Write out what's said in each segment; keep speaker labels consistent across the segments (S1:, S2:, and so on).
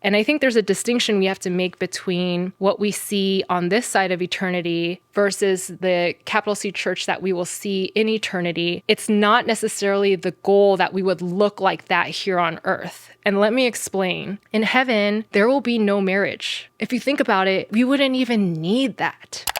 S1: And I think there's a distinction we have to make between what we see on this side of eternity versus the capital C church that we will see in eternity. It's not necessarily the goal that we would look like that here on earth. And let me explain. In heaven, there will be no marriage. If you think about it, we wouldn't even need that.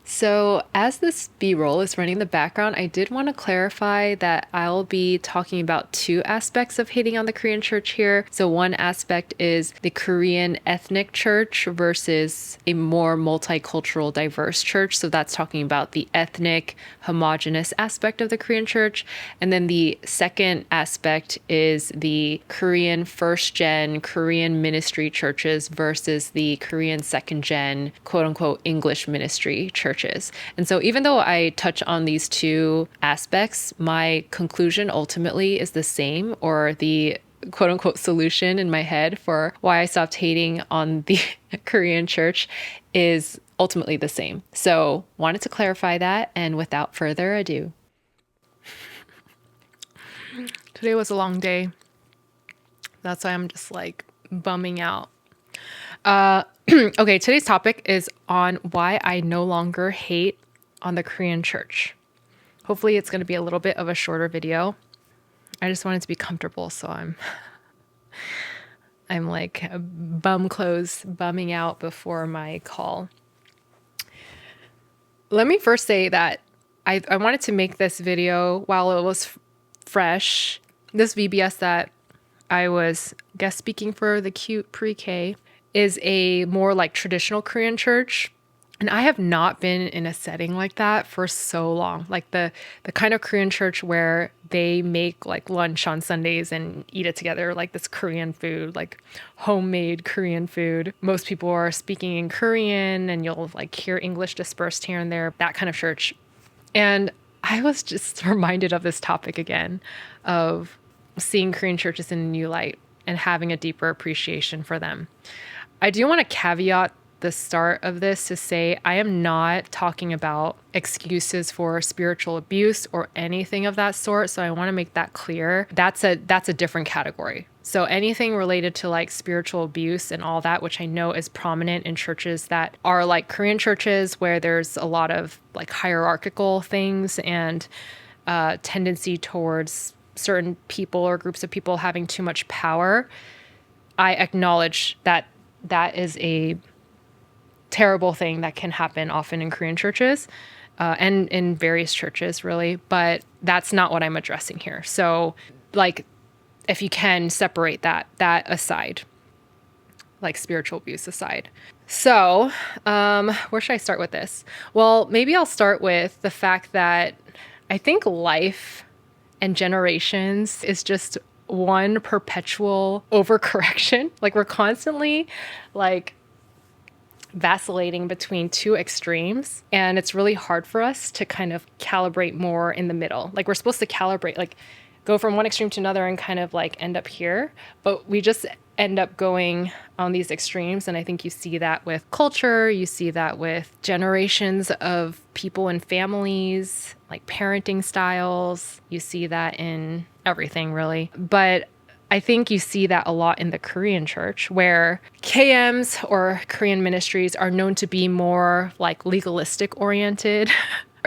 S1: So as this B-roll is running in the background, I did want to clarify that I'll be talking about two aspects of hating on the Korean church here. So one aspect is the Korean ethnic church versus a more multicultural, diverse church. So that's talking about the ethnic, homogeneous aspect of the Korean church. And then the second aspect is the Korean first-gen Korean ministry churches versus the Korean second-gen, quote-unquote, English ministry churches. And so even though I touch on these two aspects, my conclusion ultimately is the same, or the quote unquote solution in my head for why I stopped hating on the Korean church is ultimately the same. So wanted to clarify that. And without further ado, today was a long day. That's why I'm just like bumming out. Okay, today's topic is on why I no longer hate on the Korean church. Hopefully it's going to be a little bit of a shorter video. I just wanted to be comfortable, so I'm like bum clothes, bumming out before my call. Let me first say that I wanted to make this video while it was fresh. This VBS that I was guest speaking for, the cute pre-K, is a more like traditional Korean church. And I have not been in a setting like that for so long. Like the kind of Korean church where they make like lunch on Sundays and eat it together, like this Korean food, like homemade Korean food. Most people are speaking in Korean and you'll like hear English dispersed here and there, that kind of church. And I was just reminded of this topic again, of seeing Korean churches in a new light and having a deeper appreciation for them. I do want to caveat the start of this to say I am not talking about excuses for spiritual abuse or anything of that sort. So I want to make that clear. That's a different category. So anything related to like spiritual abuse and all that, which I know is prominent in churches that are like Korean churches where there's a lot of like hierarchical things and tendency towards certain people or groups of people having too much power. I acknowledge that that is a terrible thing that can happen often in Korean churches and in various churches, really. But that's not what I'm addressing here. So, like, if you can separate that aside, like spiritual abuse aside. So, where should I start with this? Well, maybe I'll start with the fact that I think life and generations is just one perpetual overcorrection. Like we're constantly like vacillating between two extremes, and it's really hard for us to kind of calibrate more in the middle. Like we're supposed to calibrate, like go from one extreme to another and kind of like end up here, but we just end up going on these extremes. And I think you see that with culture, you see that with generations of people and families, like parenting styles, you see that in everything really. But I think you see that a lot in the Korean church where KMs or Korean ministries are known to be more like legalistic oriented.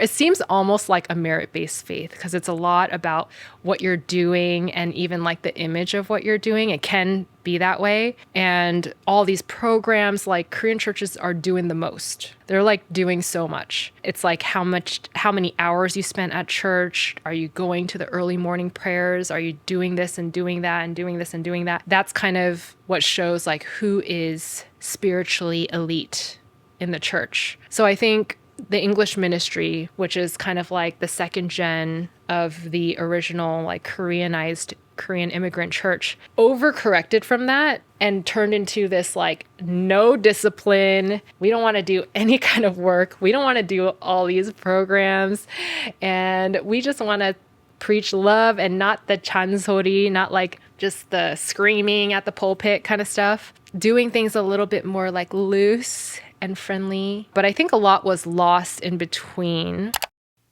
S1: It seems almost like a merit-based faith because it's a lot about what you're doing and even like the image of what you're doing. It can be that way. And all these programs, like Korean churches are doing the most. They're like doing so much. It's like how many hours you spent at church. Are you going to the early morning prayers? Are you doing this and doing that and doing this and doing that? That's kind of what shows like who is spiritually elite in the church. So I think the English ministry, which is kind of like the second gen of the original like Koreanized Korean immigrant church, overcorrected from that and turned into this like no discipline. We don't want to do any kind of work. We don't want to do all these programs. And we just want to preach love and not the chansori, not like just the screaming at the pulpit kind of stuff. Doing things a little bit more like loose and friendly. But I think a lot was lost in between.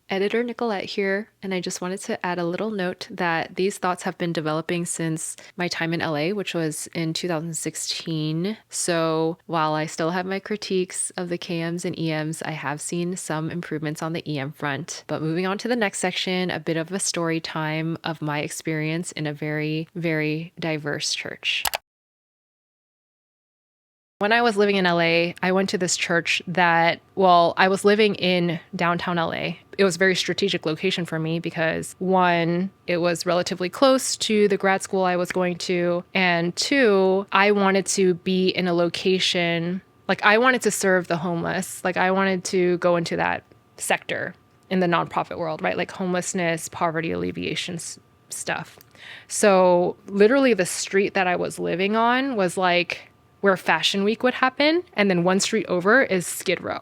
S1: Editor Nicolette here, and I just wanted to add a little note that these thoughts have been developing since my time in LA, which was in 2016. So while I still have my critiques of the KMs and EMs, I have seen some improvements on the EM front. But moving on to the next section, a bit of a story time of my experience in a very, very diverse church. When I was living in LA, I went to this church that, well, I was living in downtown LA. It was a very strategic location for me because one, it was relatively close to the grad school I was going to, and two, I wanted to be in a location, like I wanted to serve the homeless. Like I wanted to go into that sector in the nonprofit world, right? Like homelessness, poverty alleviation stuff. So literally the street that I was living on was like where Fashion Week would happen, and then one street over is Skid Row.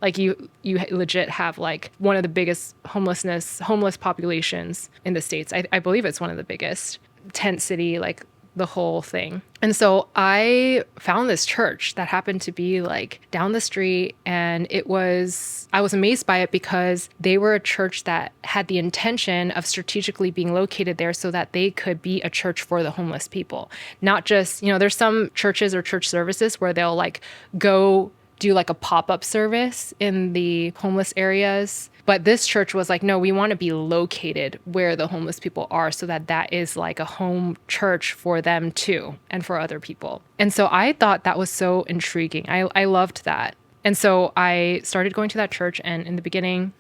S1: Like you legit have like one of the biggest homeless populations in the States. I believe it's one of the biggest. Tent city, like the whole thing. And so I found this church that happened to be like down the street, and I was amazed by it because they were a church that had the intention of strategically being located there so that they could be a church for the homeless people. Not just, there's some churches or church services where they'll like go do like a pop-up service in the homeless areas. But this church was like, no, we want to be located where the homeless people are so that is like a home church for them too and for other people. And so I thought that was so intriguing. I loved that. And so I started going to that church, and in the beginning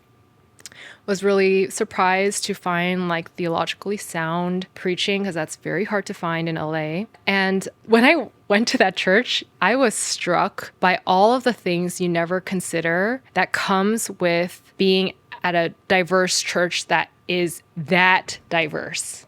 S1: was really surprised to find like theologically sound preaching, because that's very hard to find in LA. And when I went to that church, I was struck by all of the things you never consider that comes with being at a diverse church that is that diverse.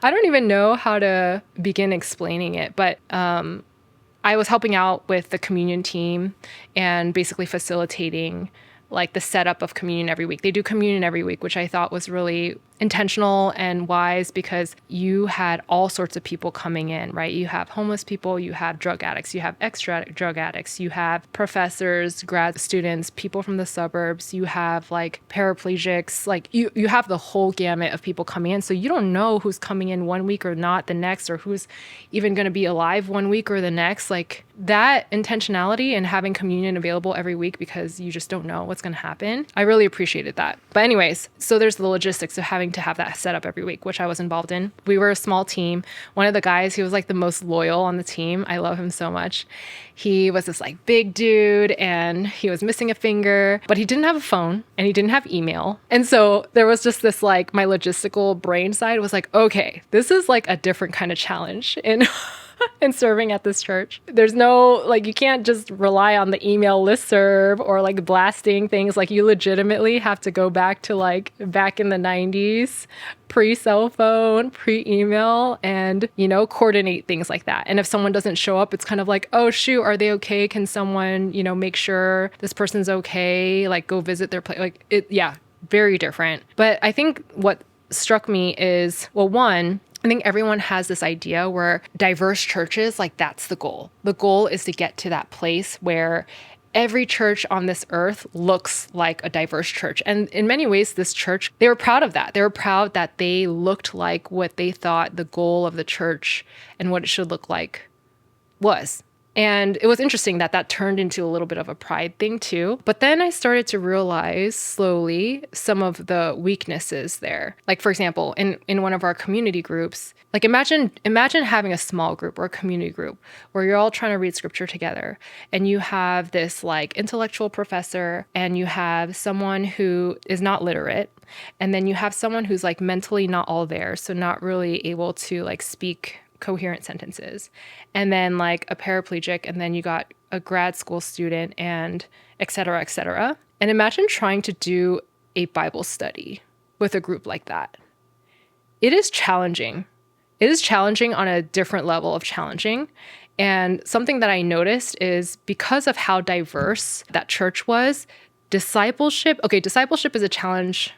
S1: I don't even know how to begin explaining it, but I was helping out with the communion team and basically facilitating like the setup of communion every week. They do communion every week, which I thought was really intentional and wise because you had all sorts of people coming in, right? You have homeless people, you have drug addicts, you have ex-drug addicts, you have professors, grad students, people from the suburbs, you have like paraplegics, like you have the whole gamut of people coming in. So you don't know who's coming in one week or not the next, or who's even going to be alive one week or the next. Like that intentionality and having communion available every week because you just don't know what's going to happen. I really appreciated that. But anyways, so there's the logistics of having to have that set up every week, which I was involved in. We were a small team. One of the guys, he was like the most loyal on the team. I love him so much. He was this like big dude, and he was missing a finger, but he didn't have a phone and he didn't have email. And so there was just this like, my logistical brain side was like, okay, this is like a different kind of challenge in and serving at this church. There's no, like, you can't just rely on the email listserv or like blasting things. Like you legitimately have to go back to like back in the 90s, pre-cell phone, pre-email, and, coordinate things like that. And if someone doesn't show up, it's kind of like, oh shoot, are they okay? Can someone, make sure this person's okay? Like go visit their place. Like it, yeah, very different. But I think what struck me is, well, one, I think everyone has this idea where diverse churches, like that's the goal. The goal is to get to that place where every church on this earth looks like a diverse church. And in many ways, this church, they were proud of that. They were proud that they looked like what they thought the goal of the church and what it should look like was. And it was interesting that turned into a little bit of a pride thing too. But then I started to realize slowly some of the weaknesses there. Like for example, in one of our community groups, like imagine having a small group or a community group where you're all trying to read scripture together, and you have this like intellectual professor, and you have someone who is not literate, and then you have someone who's like mentally not all there, so not really able to like speak coherent sentences, and then like a paraplegic, and then you got a grad school student, and et cetera, et cetera. And imagine trying to do a Bible study with a group like that. It is challenging. It is challenging on a different level of challenging. And something that I noticed is because of how diverse that church was, discipleship is a challenge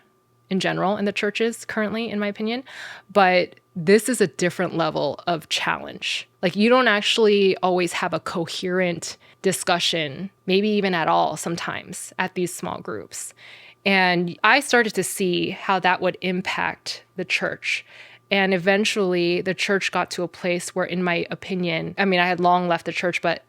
S1: in general in the churches currently, in my opinion, but this is a different level of challenge. Like you don't actually always have a coherent discussion, maybe even at all sometimes at these small groups. And I started to see how that would impact the church. And eventually the church got to a place where, in my opinion, I had long left the church, but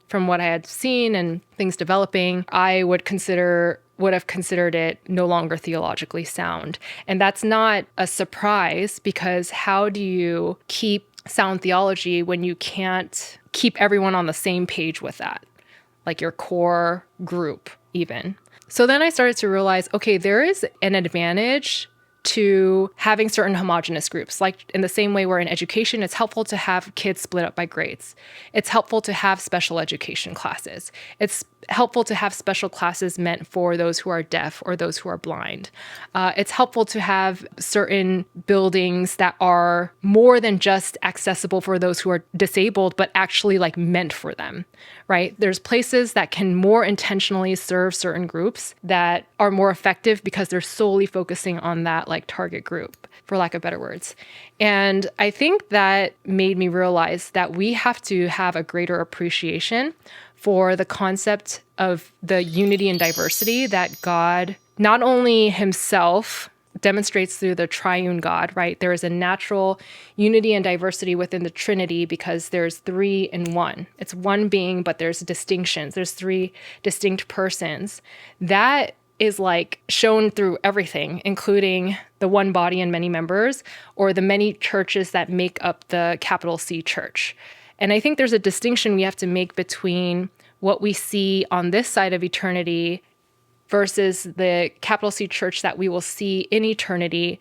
S1: from what I had seen and things developing, I would have considered it no longer theologically sound. And that's not a surprise, because how do you keep sound theology when you can't keep everyone on the same page with that, like your core group even? So then I started to realize, okay, there is an advantage to having certain homogeneous groups. Like in the same way where in education, it's helpful to have kids split up by grades. It's helpful to have special education classes. It's helpful to have special classes meant for those who are deaf or those who are blind. It's helpful to have certain buildings that are more than just accessible for those who are disabled, but actually like meant for them, right? There's places that can more intentionally serve certain groups that are more effective because they're solely focusing on that like target group, for lack of better words. And I think that made me realize that we have to have a greater appreciation for the concept of the unity and diversity that God, not only himself, demonstrates through the triune God, right? There is a natural unity and diversity within the Trinity because there's three in one. It's one being, but there's distinctions. There's three distinct persons. That is like shown through everything, including the one body and many members, or the many churches that make up the capital C church. And I think there's a distinction we have to make between what we see on this side of eternity versus the capital C church that we will see in eternity.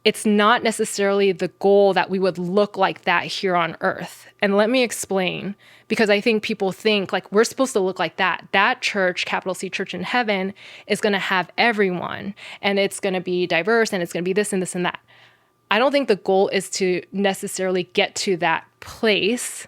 S1: It's not necessarily the goal that we would look like that here on earth. And let me explain, because I think people think like we're supposed to look like that. That church, capital C church in heaven, is going to have everyone, and it's going to be diverse, and it's going to be this and this and that. I don't think the goal is to necessarily get to that place,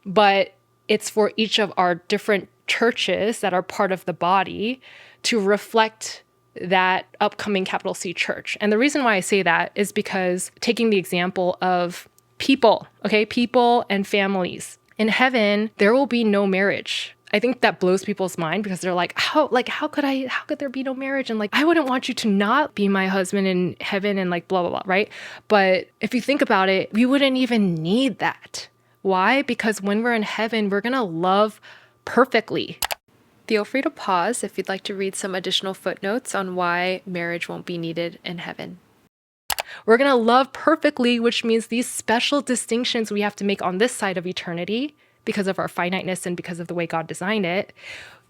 S1: but it's for each of our different churches that are part of the body to reflect that upcoming capital C church. And the reason why I say that is because taking the example of people, okay, people and families. In heaven, there will be no marriage. I think that blows people's mind because they're like, how could there be no marriage? And like, I wouldn't want you to not be my husband in heaven and like blah, blah, blah, right? But if you think about it, we wouldn't even need that. Why? Because when we're in heaven, we're going to love perfectly. Feel free to pause if you'd like to read some additional footnotes on why marriage won't be needed in heaven. We're going to love perfectly, which means these special distinctions we have to make on this side of eternity because of our finiteness and because of the way God designed it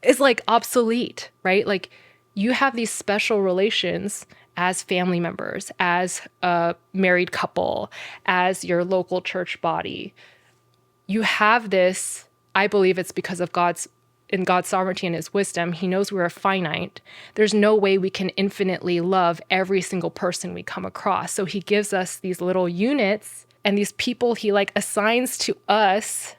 S1: is like obsolete, right? Like you have these special relations as family members, as a married couple, as your local church body. You have this, I believe it's because of God's sovereignty and his wisdom. He knows we're finite. There's no way we can infinitely love every single person we come across. So he gives us these little units, and these people he like assigns to us,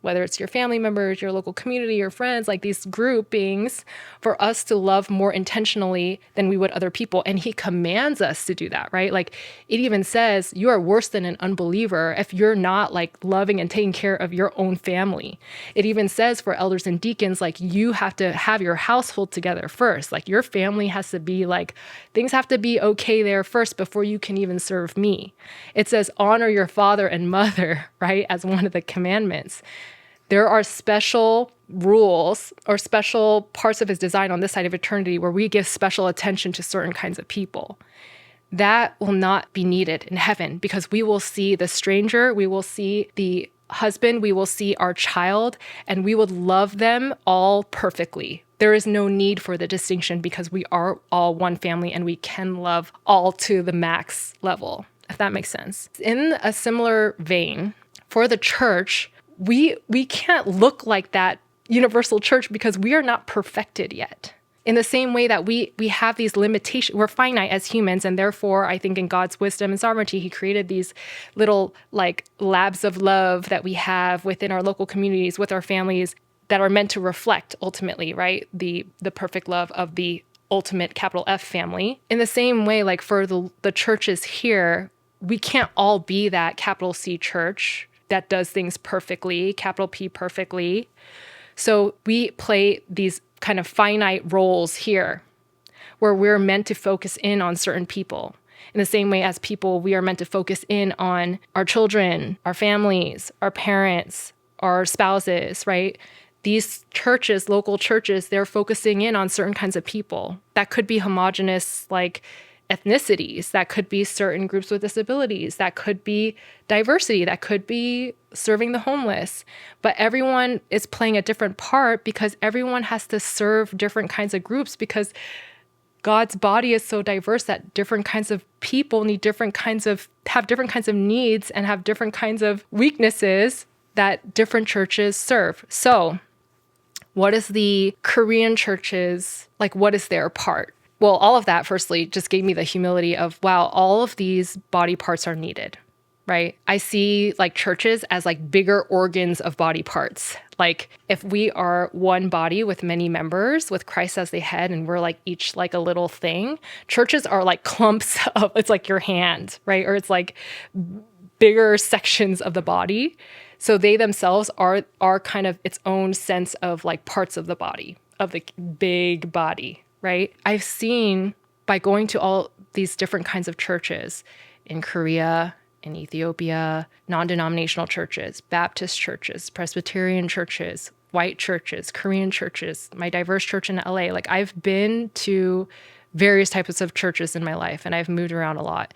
S1: whether it's your family members, your local community, your friends, like these groupings for us to love more intentionally than we would other people. And he commands us to do that, right? Like it even says you are worse than an unbeliever if you're not like loving and taking care of your own family. It even says for elders and deacons, like you have to have your household together first. Like your family has to be like, things have to be okay there first before you can even serve me. It says honor your father and mother, right? As one of the commandments. There are special rules or special parts of his design on this side of eternity where we give special attention to certain kinds of people. That will not be needed in heaven because we will see the stranger, we will see the husband, we will see our child, and we would love them all perfectly. There is no need for the distinction because we are all one family and we can love all to the max level, if that makes sense. In a similar vein, for the church, we can't look like that universal church because we are not perfected yet. In the same way that we have these limitations, we're finite as humans, and therefore I think in God's wisdom and sovereignty, he created these little like labs of love that we have within our local communities with our families that are meant to reflect ultimately, right? The perfect love of the ultimate capital F family. In the same way, like for the churches here, we can't all be that capital C church that does things perfectly, capital P perfectly. So we play these kind of finite roles here. where we're meant to focus in on certain people. In the same way as people, we are meant to focus in on our children, our families, our parents, our spouses, right? These churches, local churches, they're focusing in on certain kinds of people. That could be homogeneous, like ethnicities. That could be certain groups with disabilities. That could be diversity. That could be serving the homeless. But everyone is playing a different part because everyone has to serve different kinds of groups, because God's body is so diverse that different kinds of people have different kinds of needs and have different kinds of weaknesses that different churches serve. So what is the Korean churches, like what is their part? Well, all of that, firstly, just gave me the humility of, wow, all of these body parts are needed, right? I see like churches as like bigger organs of body parts. Like if we are one body with many members, with Christ as the head, and we're like each like a little thing, churches are like clumps of, it's like your hand, right? Or it's like bigger sections of the body. So they themselves are kind of its own sense of like parts of the body, of the big body, right? I've seen by going to all these different kinds of churches in Korea, in Ethiopia, non-denominational churches, Baptist churches, Presbyterian churches, white churches, Korean churches, my diverse church in LA. Like I've been to various types of churches in my life, and I've moved around a lot.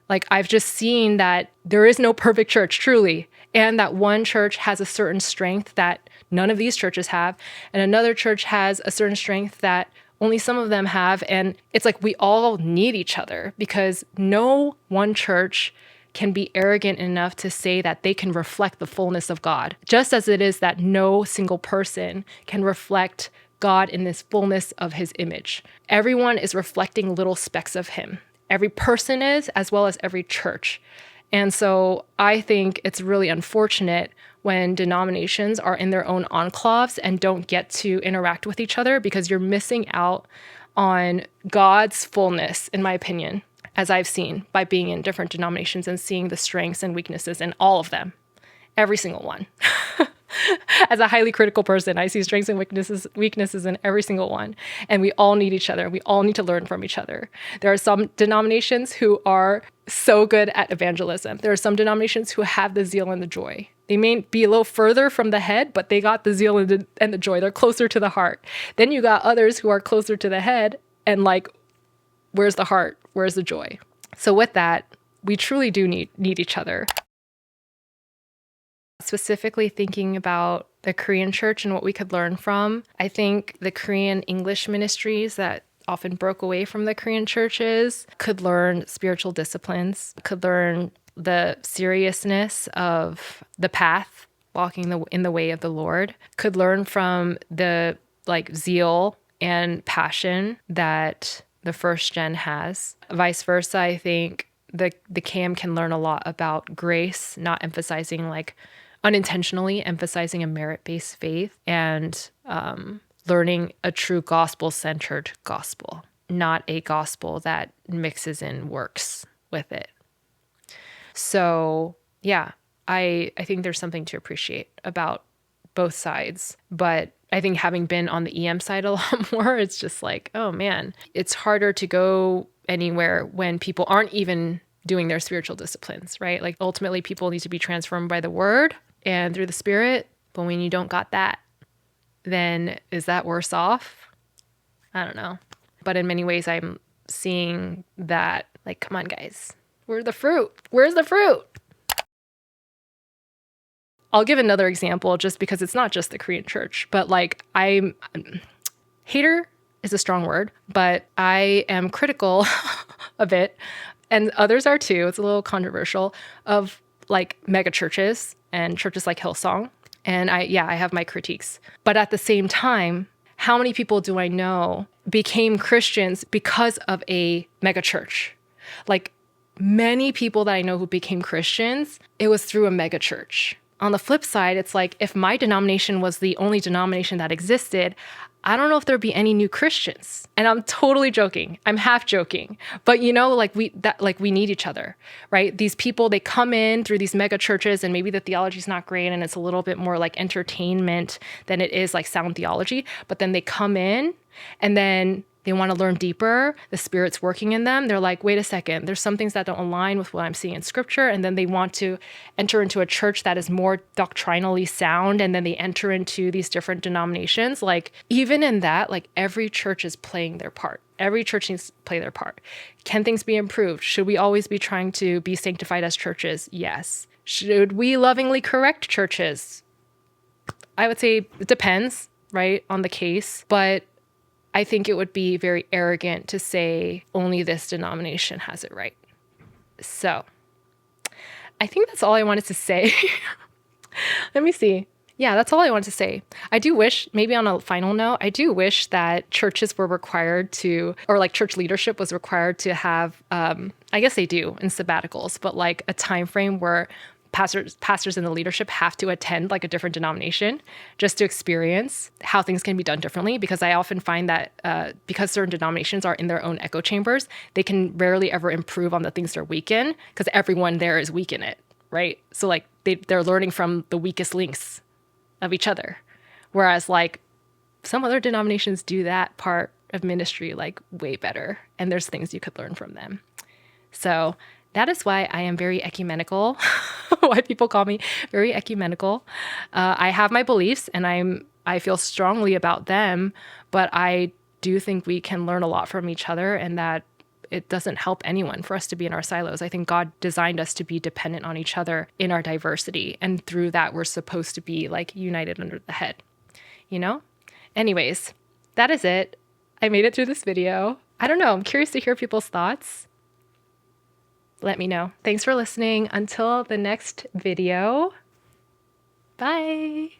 S1: Like I've just seen that there is no perfect church, truly, and that one church has a certain strength that none of these churches have, and another church has a certain strength that only some of them have. And it's like we all need each other, because no one church can be arrogant enough to say that they can reflect the fullness of God, just as it is that no single person can reflect God in this fullness of his image. Everyone is reflecting little specks of him. Every person is, as well as every church. And so I think it's really unfortunate when denominations are in their own enclaves and don't get to interact with each other, because you're missing out on God's fullness, in my opinion, as I've seen by being in different denominations and seeing the strengths and weaknesses in all of them, every single one. As a highly critical person, I see strengths and weaknesses in every single one. And we all need each other. We all need to learn from each other. There are some denominations who are so good at evangelism. There are some denominations who have the zeal and the joy. They may be a little further from the head, but they got the zeal and the joy. They're closer to the heart. Then you got others who are closer to the head and like, where's the heart? Where's the joy? So with that, we truly do need each other. Specifically thinking about the Korean church and what we could learn from, I think the Korean English ministries that often broke away from the Korean churches could learn spiritual disciplines, could learn the seriousness of the path, walking in the way of the Lord, could learn from the like zeal and passion that the first gen has. Vice versa, I think the KM can learn a lot about grace, not emphasizing like unintentionally emphasizing a merit-based faith, and learning a true gospel-centered gospel, not a gospel that mixes in works with it. So yeah, I think there's something to appreciate about both sides. But I think having been on the EM side a lot more, it's just like, oh man, it's harder to go anywhere when people aren't even doing their spiritual disciplines, right? Like ultimately people need to be transformed by the word and through the Spirit. But when you don't got that, then is that worse off? I don't know. But in many ways, I'm seeing that, like, come on, guys, where's the fruit? Where's the fruit? I'll give another example just because it's not just the Korean church, but like hater is a strong word, but I am critical of it, and others are too. It's a little controversial, of like megachurches and churches like Hillsong. And I have my critiques. But at the same time, how many people do I know became Christians because of a megachurch? Like many people that I know who became Christians, it was through a megachurch. On the flip side, it's like if my denomination was the only denomination that existed, I don't know if there'd be any new Christians. And I'm totally joking. I'm half joking. But you know, like we need each other, right? These people, they come in through these mega churches and maybe the theology is not great and it's a little bit more like entertainment than it is like sound theology. But then they come in and then they want to learn deeper, the Spirit's working in them. They're like, wait a second, there's some things that don't align with what I'm seeing in scripture. And then they want to enter into a church that is more doctrinally sound. And then they enter into these different denominations. Like, even in that, like, every church is playing their part. Every church needs to play their part. Can things be improved? Should we always be trying to be sanctified as churches? Yes. Should we lovingly correct churches? I would say it depends, right, on the case. But I think it would be very arrogant to say only this denomination has it right. So I think that's all I wanted to say. Let me see. Yeah, that's all I wanted to say. I do wish, maybe on a final note, I do wish that churches were required to, or like church leadership was required to have, I guess they do in sabbaticals, but like a time frame where pastors in the leadership have to attend like a different denomination just to experience how things can be done differently. Because I often find that because certain denominations are in their own echo chambers, they can rarely ever improve on the things they're weak in because everyone there is weak in it, right? So like they're learning from the weakest links of each other. Whereas like some other denominations do that part of ministry like way better. And there's things you could learn from them. So that is why I am very ecumenical, why people call me very ecumenical. I have my beliefs and I feel strongly about them, but I do think we can learn a lot from each other and that it doesn't help anyone for us to be in our silos. I think God designed us to be dependent on each other in our diversity. And through that, we're supposed to be like united under the head, you know? Anyways, that is it. I made it through this video. I don't know. I'm curious to hear people's thoughts. Let me know. Thanks for listening. Until the next video. Bye.